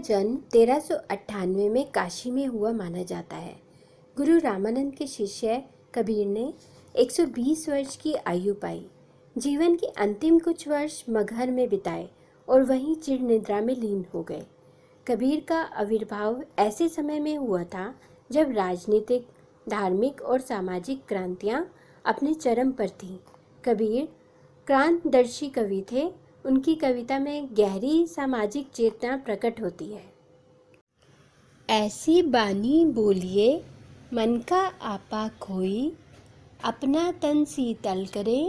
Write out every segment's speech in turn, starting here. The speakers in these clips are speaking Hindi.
जन्म 1398 में काशी में हुआ माना जाता है। गुरु रामानंद के शिष्य कबीर ने 120 वर्ष की आयु पाई। जीवन के अंतिम कुछ वर्ष मगहर में बिताए और वहीं चिर निद्रा में लीन हो गए। कबीर का आविर्भाव ऐसे समय में हुआ था जब राजनीतिक, धार्मिक और सामाजिक क्रांतियां अपने चरम पर थीं। कबीर क्रांतदर्शी कवि थे। उनकी कविता में गहरी सामाजिक चेतना प्रकट होती है। ऐसी बानी बोलिए मन का आपा खोई, अपना तन शीतल करे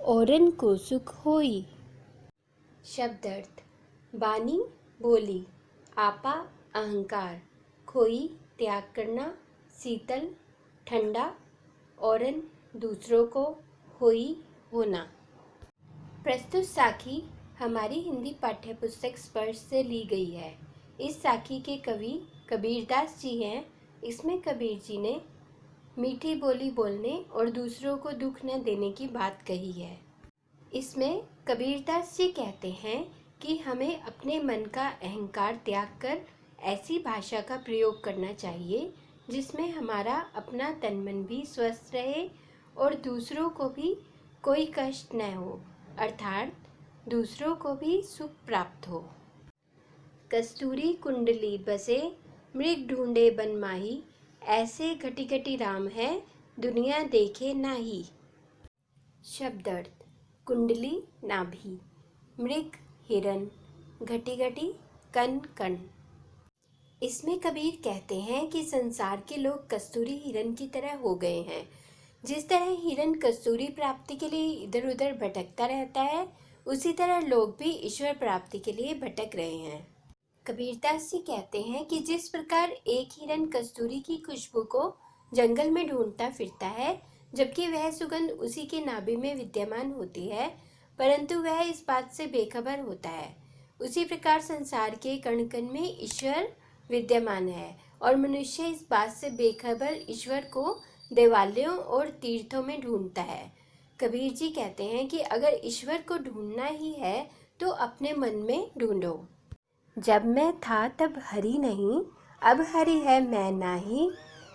औरन को सुख होई। शब्दार्थ: बानी बोली, आपा अहंकार, खोई त्याग करना, शीतल ठंडा, औरन दूसरों को, होई होना। प्रस्तुत साखी हमारी हिंदी पाठ्यपुस्तक स्पर्श से ली गई है। इस साखी के कवि कबीरदास जी हैं। इसमें कबीर जी ने मीठी बोली बोलने और दूसरों को दुख न देने की बात कही है। इसमें कबीरदास जी कहते हैं कि हमें अपने मन का अहंकार त्याग कर ऐसी भाषा का प्रयोग करना चाहिए जिसमें हमारा अपना तन मन भी स्वस्थ रहे और दूसरों को भी कोई कष्ट न हो, अर्थात दूसरों को भी सुख प्राप्त हो। कस्तूरी कुंडली बसे मृग ढूंढे बन माही, ऐसे घटी घटी राम है दुनिया देखे नाही। शब्दार्थ: कुंडली नाभि, मृग हिरन, घटी घटी कण कण। इसमें कबीर कहते हैं कि संसार के लोग कस्तूरी हिरन की तरह हो गए हैं। जिस तरह हिरन कस्तूरी प्राप्ति के लिए इधर उधर भटकता रहता है, उसी तरह लोग भी ईश्वर प्राप्ति के लिए भटक रहे हैं। कबीरदास जी कहते हैं कि जिस प्रकार एक हिरन कस्तूरी की खुशबू को जंगल में ढूंढता फिरता है, जबकि वह सुगंध उसी के नाभि में विद्यमान होती है, परंतु वह इस बात से बेखबर होता है, उसी प्रकार संसार के कण कण में ईश्वर विद्यमान है और मनुष्य इस बात से बेखबर ईश्वर को देवालयों और तीर्थों में ढूंढता है। कबीर जी कहते हैं कि अगर ईश्वर को ढूंढना ही है तो अपने मन में ढूंढो। जब मैं था तब हरि नहीं, अब हरि है मैं नाही,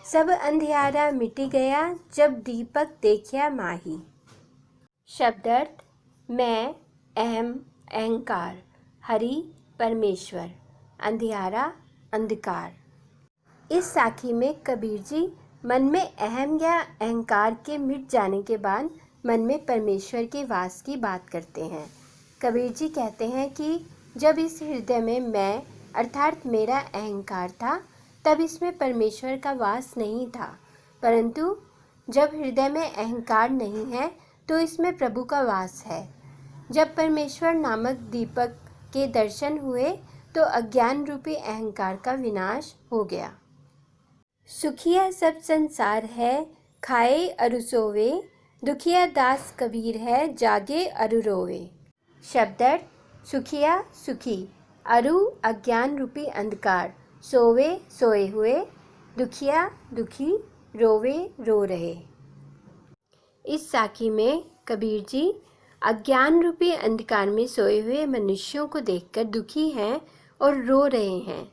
सब अंधियारा मिट गया जब दीपक देखिया माही। शब्दार्थ: मैं, अहम, अहंकार, हरि परमेश्वर, अंधियारा अंधकार। इस साखी में कबीर जी मन में अहम या अहंकार के मिट जाने के बाद मन में परमेश्वर के वास की बात करते हैं। कबीर जी कहते हैं कि जब इस हृदय में मैं अर्थात मेरा अहंकार था, तब इसमें परमेश्वर का वास नहीं था, परंतु जब हृदय में अहंकार नहीं है तो इसमें प्रभु का वास है। जब परमेश्वर नामक दीपक के दर्शन हुए तो अज्ञान रूपी अहंकार का विनाश हो गया। सुखिया सब संसार है खाए अरु सोवे, दुखिया दास कबीर है जागे अरु रोवे। शब्दार्थ: सुखिया सुखी, अरु अज्ञान रूपी अंधकार, सोवे सोए हुए, दुखिया दुखी, रोवे रो रहे। इस साखी में कबीर जी अज्ञान रूपी अंधकार में सोए हुए मनुष्यों को देखकर दुखी हैं और रो रहे हैं।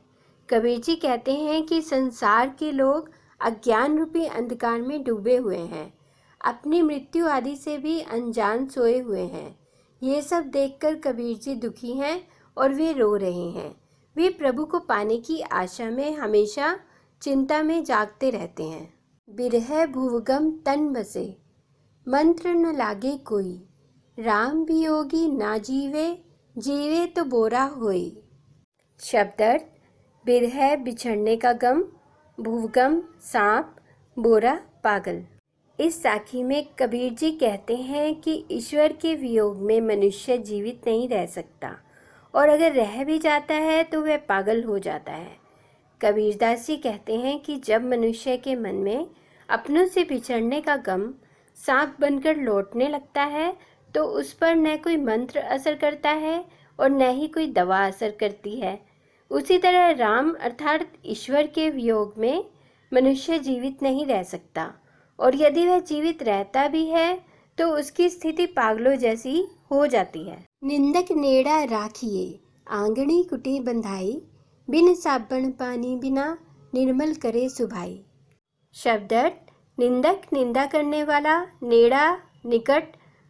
कबीर जी कहते हैं कि संसार के लोग अज्ञान रूपी अंधकार में डूबे हुए हैं, अपनी मृत्यु आदि से भी अनजान सोए हुए हैं। ये सब देखकर कबीर जी दुखी हैं और वे रो रहे हैं। वे प्रभु को पाने की आशा में हमेशा चिंता में जागते रहते हैं। बिरह भुवगम तन बसे, मंत्र न लागे कोई, राम वियोगी ना जीवे, जीवे तो बोरा होई। शब्दार्थ: बिरह बिछड़ने का गम, भुवगम सांप, बोरा पागल। इस साखी में कबीर जी कहते हैं कि ईश्वर के वियोग में मनुष्य जीवित नहीं रह सकता और अगर रह भी जाता है तो वह पागल हो जाता है। कबीरदास जी कहते हैं कि जब मनुष्य के मन में अपनों से बिछड़ने का गम सांप बनकर लौटने लगता है तो उस पर न कोई मंत्र असर करता है और न ही कोई दवा असर करती है। उसी तरह राम अर्थात ईश्वर के वियोग में मनुष्य जीवित नहीं रह सकता और यदि वह जीवित रहता भी है तो उसकी स्थिति पागलों जैसी हो जाती है। निंदक नेड़ा राखिए, आंगणी कुटी बंधाई, बिन साबण पानी बिना निर्मल करे सुभाई। शब्दार्थ निंदक निंदा करने वाला, नेड़ा निकट,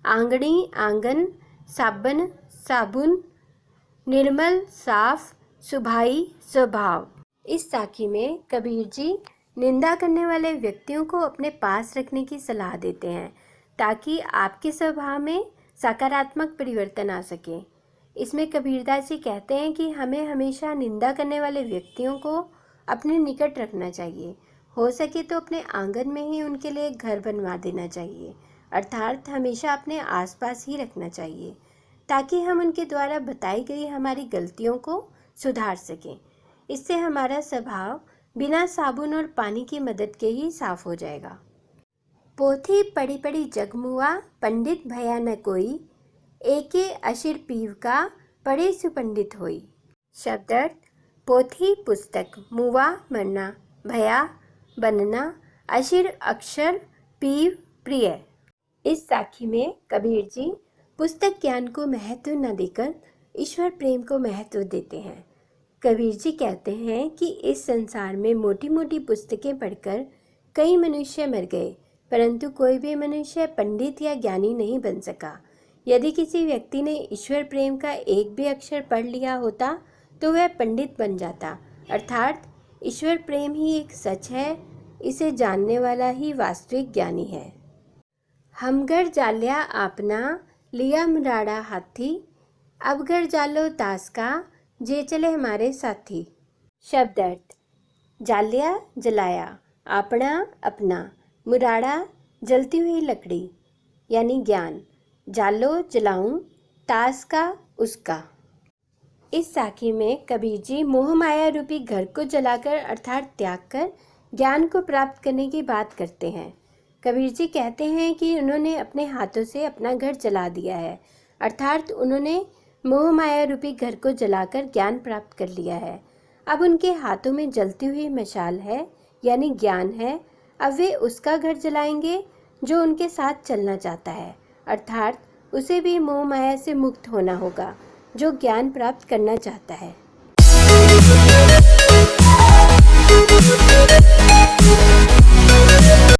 आंगणी आंगन, साबन साबुन, निर्मल साफ, सुभाई स्वभाव। इस साखी में कबीर जी निंदा करने वाले व्यक्तियों को अपने पास रखने की सलाह देते हैं ताकि आपके स्वभाव में सकारात्मक परिवर्तन आ सके। इसमें कबीरदास जी कहते हैं कि हमें हमेशा निंदा करने वाले व्यक्तियों को अपने निकट रखना चाहिए। हो सके तो अपने आंगन में ही उनके लिए एक घर बनवा देना चाहिए, अर्थात हमेशा अपने आसपास ही रखना चाहिए ताकि हम उनके द्वारा बताई गई हमारी गलतियों को सुधार सकें। इससे हमारा स्वभाव बिना साबुन और पानी की मदद के ही साफ हो जाएगा। पोथी पढ़ी पढ़ी जगमुआ, पंडित भया न कोई, एके अशिर पीव का, पढ़े सुपंडित होई। शब्दार्थ पोथी पुस्तक, मुआ मरना, भया बनना, अशिर अक्षर, पीव प्रिय। इस साखी में कबीर जी पुस्तक ज्ञान को महत्व न देकर ईश्वर प्रेम को महत्व देते हैं। कबीर जी कहते हैं कि इस संसार में मोटी मोटी पुस्तकें पढ़कर कई मनुष्य मर गए, परंतु कोई भी मनुष्य पंडित या ज्ञानी नहीं बन सका। यदि किसी व्यक्ति ने ईश्वर प्रेम का एक भी अक्षर पढ़ लिया होता तो वह पंडित बन जाता, अर्थात ईश्वर प्रेम ही एक सच है, इसे जानने वाला ही वास्तविक ज्ञानी है। हमगर जाल्या आपना, लिया मुराड़ा हाथी, अब घर जालो तास का, जे चले हमारे साथी। शब्दार्थ जालिया जलाया, आपना अपना, मुराड़ा जलती हुई लकड़ी यानी ज्ञान, जालो जलाऊं, तास का उसका। इस साखी में कबीर जी मोह माया रूपी घर को जलाकर अर्थात त्याग कर ज्ञान को प्राप्त करने की बात करते हैं। कबीर जी कहते हैं कि उन्होंने अपने हाथों से अपना घर जला दिया है, अर्थात उन्होंने मोह माया रूपी घर को जलाकर ज्ञान प्राप्त कर लिया है। अब उनके हाथों में जलती हुई मशाल है यानी ज्ञान है। अब वे उसका घर जलाएंगे जो उनके साथ चलना चाहता है, अर्थात उसे भी मोह माया से मुक्त होना होगा जो ज्ञान प्राप्त करना चाहता है।